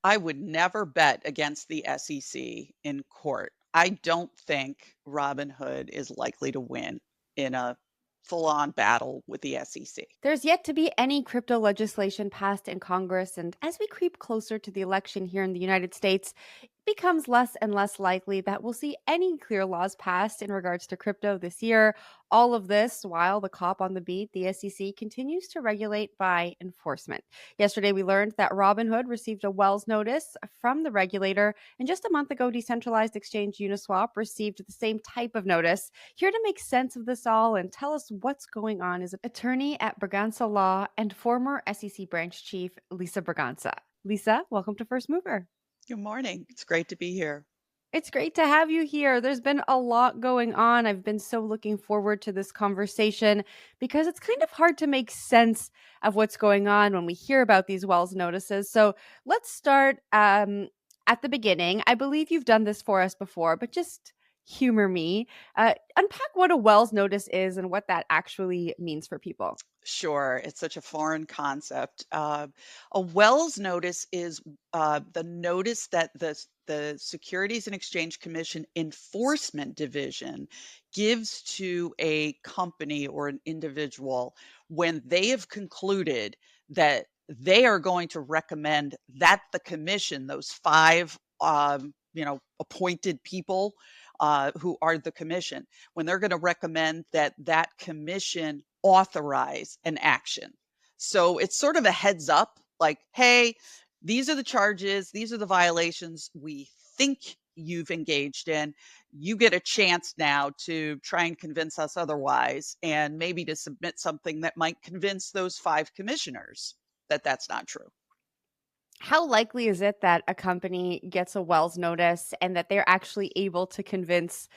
I would never bet against the SEC in court. I don't think Robinhood is likely to win in a full-on battle with the SEC. There's yet to be any crypto legislation passed in Congress, and as we creep closer to the election here in the United States, it becomes less and less likely that we'll see any clear laws passed in regards to crypto this year. All of this while the cop on the beat, the SEC, continues to regulate by enforcement. Yesterday, we learned that Robinhood received a Wells notice from the regulator, and just a month ago, decentralized exchange Uniswap received the same type of notice. Here to make sense of this all and tell us what's going on is attorney at Bragança Law and former SEC branch chief Lisa Bragança. Lisa, welcome to First Mover. Good morning. It's great to be here. It's great to have you here. There's been a lot going on. I've been so looking forward to this conversation because it's kind of hard to make sense of what's going on when we hear about these Wells notices. So let's start at the beginning. I believe you've done this for us before, but just humor me. Unpack what a Wells notice is and what that actually means for people. Sure, it's such a foreign concept. A Wells notice is the notice that the Securities and Exchange Commission Enforcement Division gives to a company or an individual when they have concluded that they are going to recommend that the commission, those five, appointed people who are the commission, when they're going to recommend that that commission authorize an action. So it's sort of a heads up like, hey, these are the charges, these are the violations we think you've engaged in. You get a chance now to try and convince us otherwise, and maybe to submit something that might convince those five commissioners that that's not true. How likely is it that a company gets a Wells notice and that they're actually able to convince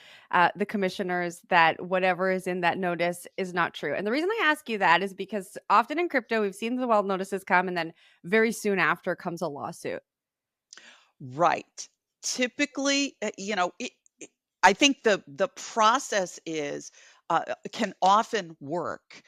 the commissioners that whatever is in that notice is not true? And the reason I ask you that is because often in crypto, we've seen the Wells notices come and then very soon after comes a lawsuit. Right. Typically, I think the process is can often work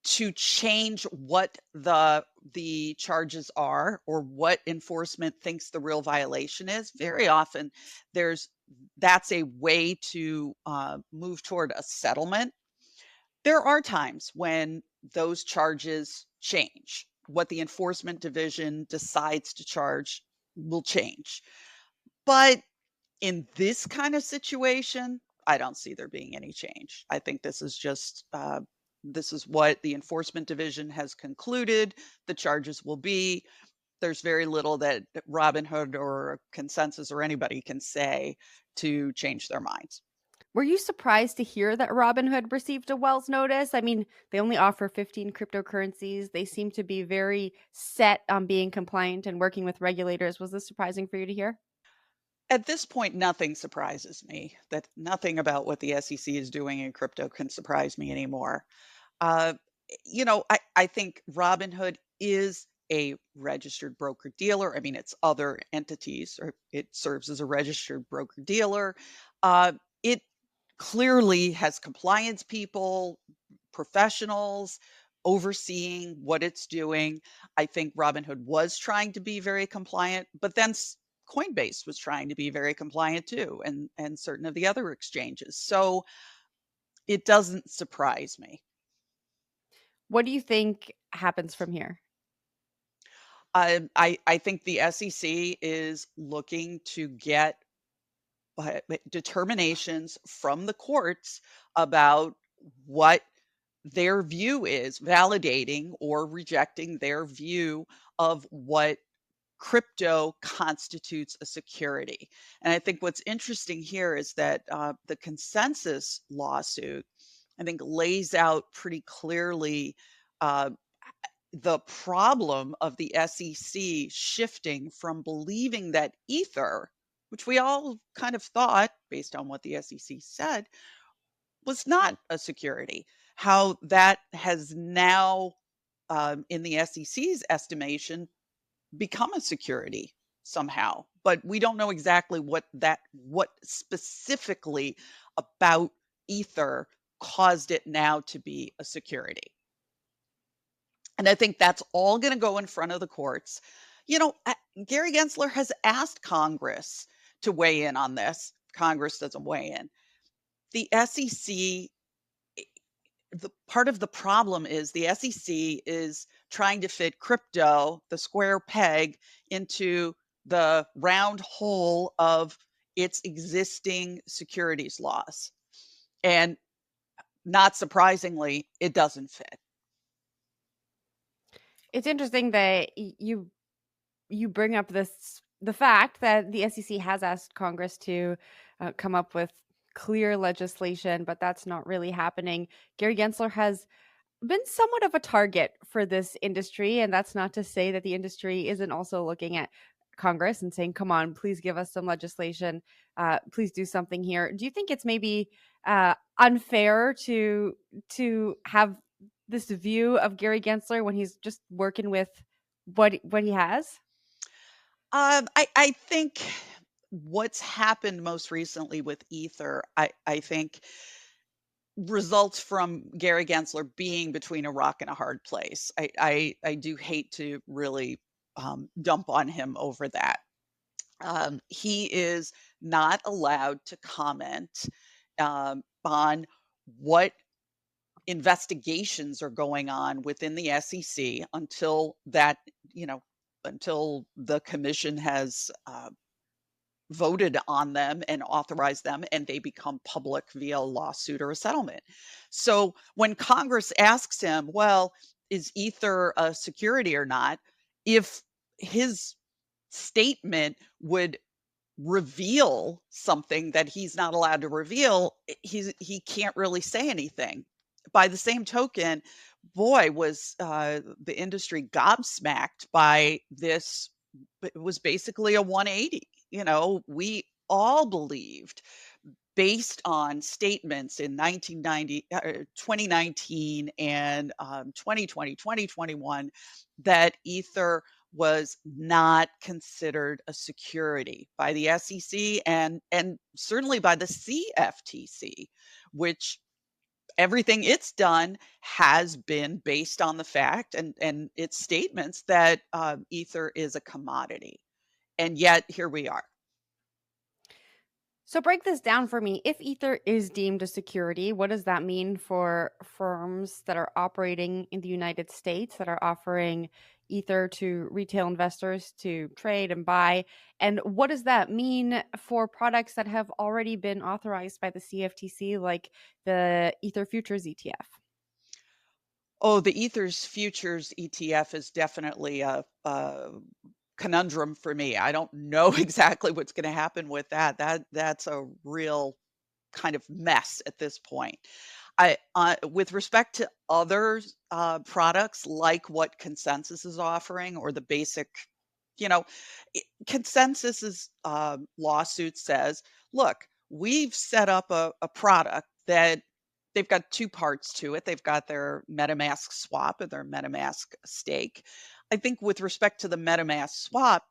to change what the charges are or what enforcement thinks the real violation is. Very often, there's that's a way to move toward a settlement. There are times when those charges change. What the enforcement division decides to charge will change. But in this kind of situation, I don't see there being any change. I think this is just this is what the enforcement division has concluded the charges will be. There's very little that Robinhood or Consensus or anybody can say to change their minds. Were you surprised to hear that Robinhood received a Wells notice? I mean, they only offer 15 cryptocurrencies. They seem to be very set on being compliant and working with regulators. Was this surprising for you to hear? At this point, nothing surprises me. That nothing about what the SEC is doing in crypto can surprise me anymore. Uh, I think Robinhood is a registered broker dealer. I mean, it's other entities, or it serves as a registered broker dealer. It clearly has compliance people, professionals overseeing what it's doing. I think Robinhood was trying to be very compliant, but then Coinbase was trying to be very compliant too, and certain of the other exchanges. So it doesn't surprise me. What do you think happens from here? I think the SEC is looking to get determinations from the courts about what their view is, validating or rejecting their view of what crypto constitutes a security. And I think what's interesting here is that the consensus lawsuit, I think, lays out pretty clearly uh, the problem of the SEC shifting from believing that Ether, which we all kind of thought, based on what the SEC said, was not a security, how that has now, in the SEC's estimation, become a security somehow. But we don't know exactly what specifically about Ether caused it now to be a security. And I think that's all going to go in front of the courts. Gary Gensler has asked Congress to weigh in on this. Congress doesn't weigh in. The SEC, the part of the problem is the SEC is trying to fit crypto, the square peg, into the round hole of its existing securities laws. And not surprisingly, it doesn't fit. It's interesting that you bring up the fact that the SEC has asked Congress to come up with clear legislation, but that's not really happening. Gary Gensler has been somewhat of a target for this industry, and that's not to say that the industry isn't also looking at Congress and saying, "Come on, please give us some legislation. Please do something here." Do you think it's maybe unfair to have this view of Gary Gensler when he's just working with what he has? I think what's happened most recently with Ether, I think results from Gary Gensler being between a rock and a hard place. I do hate to really dump on him over that. He is not allowed to comment on what investigations are going on within the SEC until that, you know, until the commission has voted on them and authorized them and they become public via a lawsuit or a settlement. So when Congress asks him, well, is Ether a security or not? If his statement would reveal something that he's not allowed to reveal, he can't really say anything. By the same token, boy, was the industry gobsmacked by this. It was basically a 180. We all believed, based on statements in 2019 and 2020, 2021, that Ether was not considered a security by the SEC and certainly by the CFTC, which everything it's done has been based on the fact and its statements that Ether is a commodity. And yet here we are. So break this down for me. If Ether is deemed a security, what does that mean for firms that are operating in the United States that are offering Ether to retail investors to trade and buy? And what does that mean for products that have already been authorized by the CFTC, like the Ether Futures ETF? Oh, the Ethers Futures ETF is definitely a conundrum for me. I don't know exactly what's going to happen with that. That's a real kind of mess at this point. With respect to other products like what Consensus is offering or the basic, you know, Consensus's lawsuit says, look, we've set up a product that they've got two parts to it. They've got their MetaMask swap and their MetaMask stake. I think with respect to the MetaMask swap,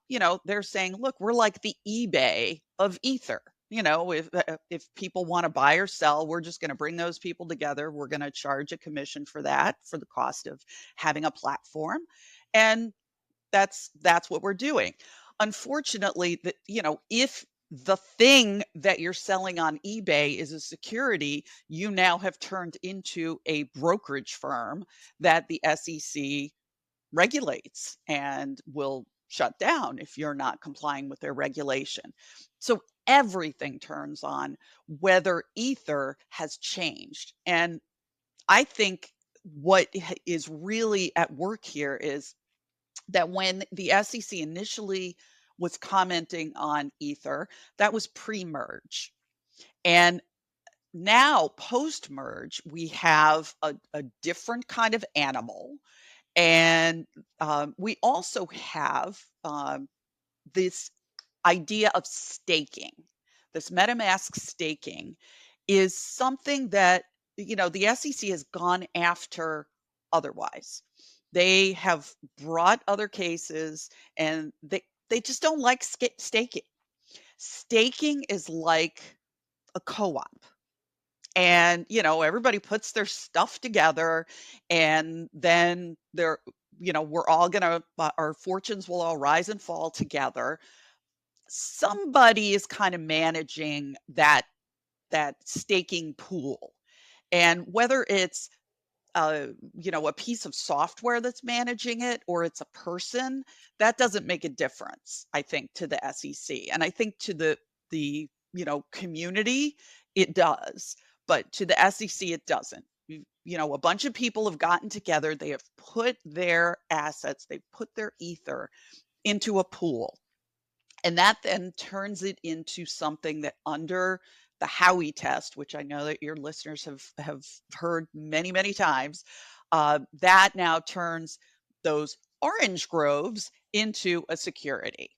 they're saying, look, we're like the eBay of Ether. If people want to buy or sell, we're just going to bring those people together. We're going to charge a commission for that, for the cost of having a platform. And that's what we're doing. Unfortunately, if the thing that you're selling on eBay is a security, you now have turned into a brokerage firm that the SEC regulates and will shut down if you're not complying with their regulation. So everything turns on whether Ether has changed. And I think what is really at work here is that when the SEC initially was commenting on Ether, that was pre-merge. And now, post-merge, we have a different kind of animal. And we also have this idea of staking. This MetaMask staking is something that, the SEC has gone after otherwise. They have brought other cases and they just don't like staking. Staking is like a co-op. And everybody puts their stuff together and then we're all gonna our fortunes will all rise and fall together. Somebody is kind of managing that staking pool. And whether it's a piece of software that's managing it or it's a person, that doesn't make a difference, I think, to the SEC. And I think to the community, it does. But to the SEC, it doesn't. A bunch of people have gotten together, they have put their assets, they've put their ether into a pool. And that then turns it into something that under the Howey test, which I know that your listeners have heard many, many times, that now turns those orange groves into a security,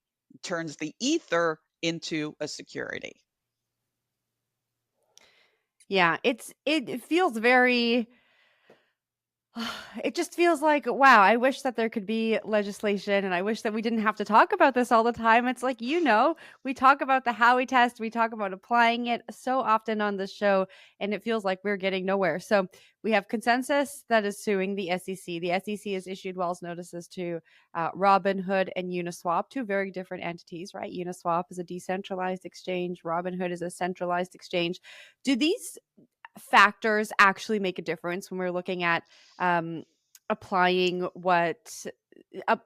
turns the ether into a security. Yeah, it feels very it just feels like, wow, I wish that there could be legislation and I wish that we didn't have to talk about this all the time. It's like, we talk about the Howey test, we talk about applying it so often on the show, and it feels like we're getting nowhere. So we have Consensus that is suing the SEC. The SEC has issued Wells notices to Robinhood and Uniswap, two very different entities, right? Uniswap is a decentralized exchange, Robinhood is a centralized exchange. Do these factors actually make a difference when we're looking at um, applying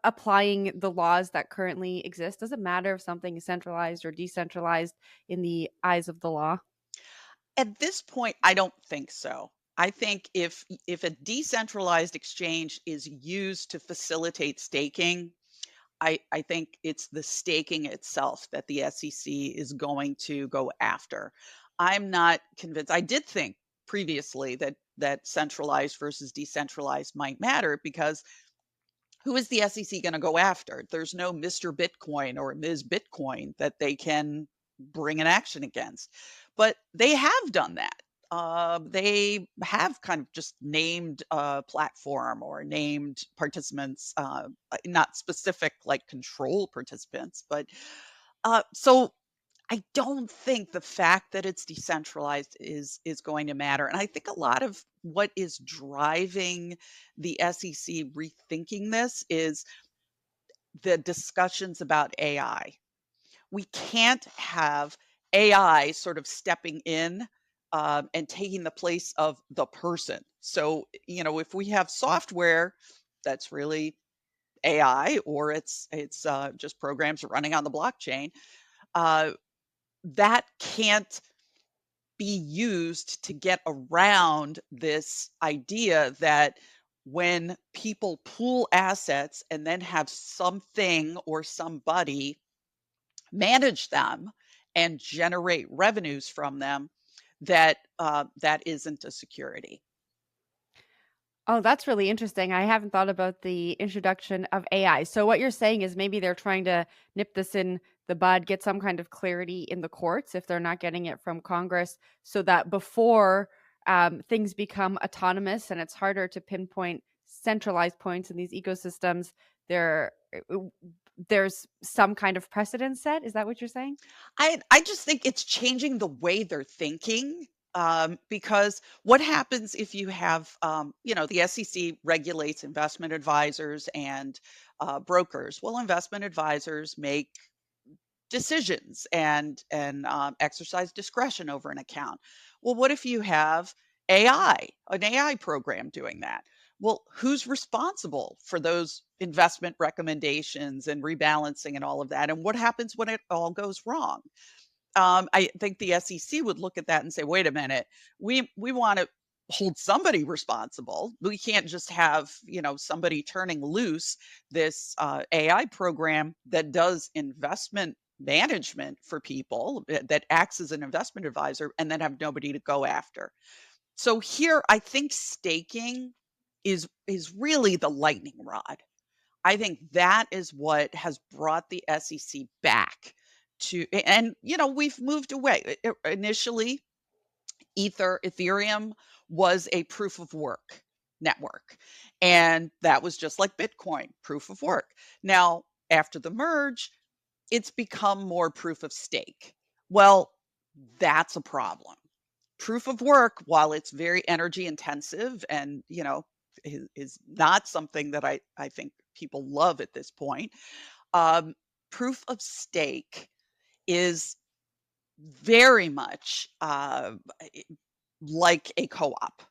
applying the laws that currently exist? Does it matter if something is centralized or decentralized in the eyes of the law? At this point, I don't think so. I think if a decentralized exchange is used to facilitate staking, I think it's the staking itself that the SEC is going to go after. I'm not convinced. I did think previously that centralized versus decentralized might matter because who is the SEC going to go after? There's no Mr. Bitcoin or Ms. Bitcoin that they can bring an action against. But they have done that. They have kind of just named a platform or named participants, not specific like control participants, but so I don't think the fact that it's decentralized is going to matter. And I think a lot of what is driving the SEC rethinking this is the discussions about AI. We can't have AI sort of stepping in and taking the place of the person. So, if we have software that's really AI or it's just programs running on the blockchain, uh, that can't be used to get around this idea that when people pool assets and then have something or somebody manage them and generate revenues from them, that isn't a security. Oh, that's really interesting. I haven't thought about the introduction of AI. So what you're saying is maybe they're trying to nip this in the bud, get some kind of clarity in the courts if they're not getting it from Congress, so that before things become autonomous and it's harder to pinpoint centralized points in these ecosystems, there there's some kind of precedent set. Is that what you're saying? I just think it's changing the way they're thinking, because what happens if you have, the SEC regulates investment advisors and brokers. Well, investment advisors make decisions and exercise discretion over an account. Well, what if you have an AI program doing that? Well, who's responsible for those investment recommendations and rebalancing and all of that? And what happens when it all goes wrong? I think the SEC would look at that and say, "Wait a minute, we want to hold somebody responsible. We can't just have somebody turning loose this AI program that does investment management for people that acts as an investment advisor and then have nobody to go after." So here, I think staking is really the lightning rod. I think that is what has brought the SEC back to, and we've moved away. Initially, Ethereum was a proof of work network, and that was just like Bitcoin, proof of work. Now, after the merge, it's become more proof of stake. Well, that's a problem. Proof of work, while it's very energy intensive and, is not something that I think people love at this point. Um, Proof of stake is very much like a co-op.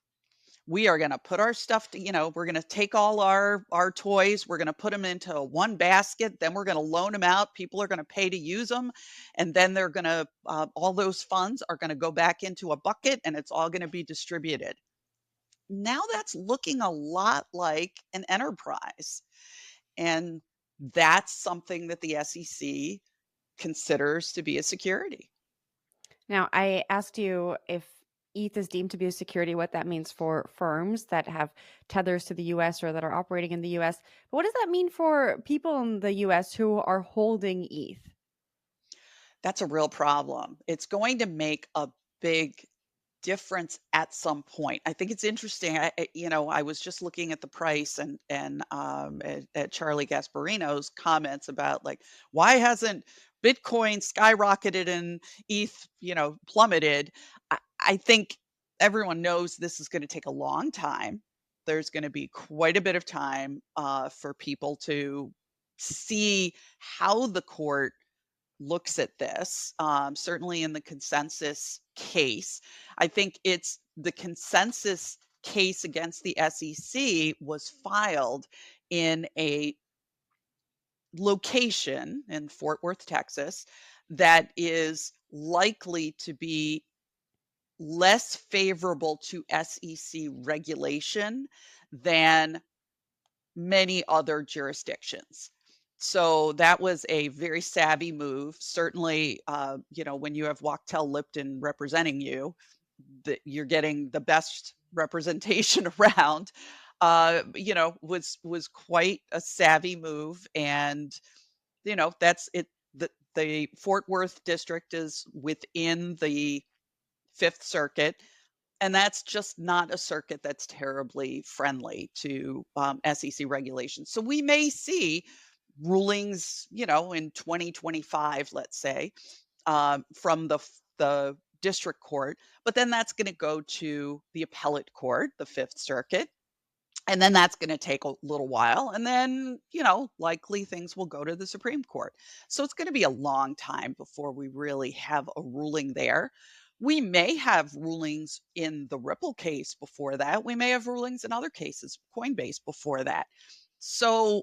We are going to put our stuff to, we're going to take all our toys, we're going to put them into one basket, then we're going to loan them out, people are going to pay to use them, and then they're going to all those funds are going to go back into a bucket and it's all going to be distributed. Now that's looking a lot like an enterprise, and that's something that the SEC considers to be a security. Now, I asked you if ETH is deemed to be a security, what that means for firms that have tethers to the US or that are operating in the US. But what does that mean for people in the US who are holding ETH? That's a real problem. It's going to make a big difference at some point. I think it's interesting. I was just looking at the price and at Charlie Gasparino's comments about like why hasn't Bitcoin skyrocketed and ETH, plummeted. I think everyone knows this is going to take a long time. There's going to be quite a bit of time for people to see how the court looks at this, certainly in the consensus case. I think it's the consensus case against the SEC was filed in a location in Fort Worth, Texas, that is likely to be less favorable to SEC regulation than many other jurisdictions. So that was a very savvy move. Certainly, when you have Wachtell Lipton representing you, that you're getting the best representation around. Was quite a savvy move, and that's it. The Fort Worth district is within the Fifth Circuit, and that's just not a circuit that's terribly friendly to SEC regulations. So we may see rulings, in 2025, let's say, from the district court, but then that's going to go to the appellate court, the Fifth Circuit, and then that's going to take a little while, and then likely things will go to the Supreme Court. So it's going to be a long time before we really have a ruling there. We may have rulings in the Ripple case before that. We may have rulings in other cases, Coinbase before that. So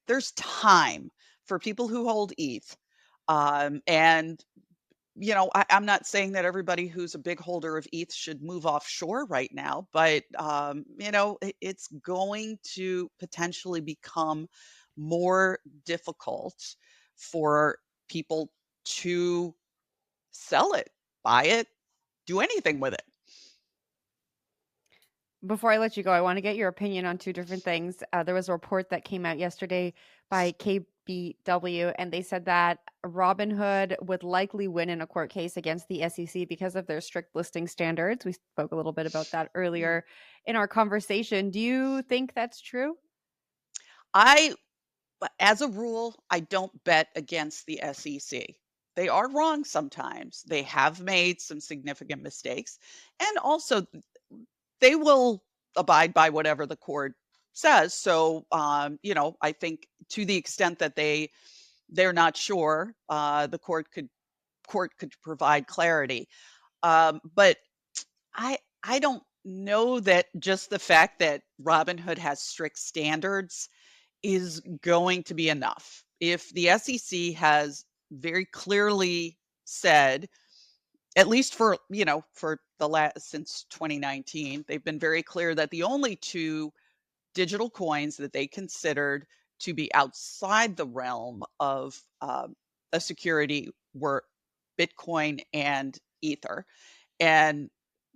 there's time for people who hold ETH, and I'm not saying that everybody who's a big holder of ETH should move offshore right now, but it's going to potentially become more difficult for people to sell it, buy it, do anything with it. Before I let you go, I want to get your opinion on two different things. There was a report that came out yesterday by KBW, and they said that Robinhood would likely win in a court case against the SEC because of their strict listing standards. We spoke a little bit about that earlier in our conversation. Do you think that's true? I As a rule, I don't bet against the SEC. They are wrong sometimes. They have made some significant mistakes. And also, they will abide by whatever the court says. So, I think to the extent that they're not sure, the court could provide clarity. But I don't know that just the fact that Robinhood has strict standards is going to be enough. If the SEC has very clearly said, at least for the last since 2019, they've been very clear that the only two digital coins that they considered to be outside the realm of a security were Bitcoin and Ether. And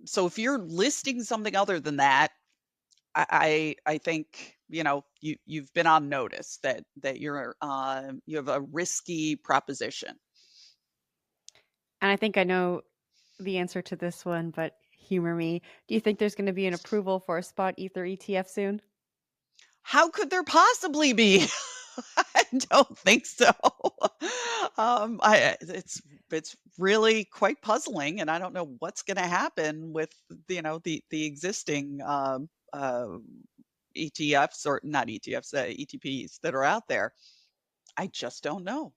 so if you're listing something other than that, I think you've been on notice that you have a risky proposition. And I think I know the answer to this one, but humor me. Do you think there's going to be an approval for a spot Ether ETF soon? How could there possibly be? don't think so. It's really quite puzzling, and I don't know what's gonna happen with, the existing, ETFs or not ETFs, ETPs that are out there. I just don't know.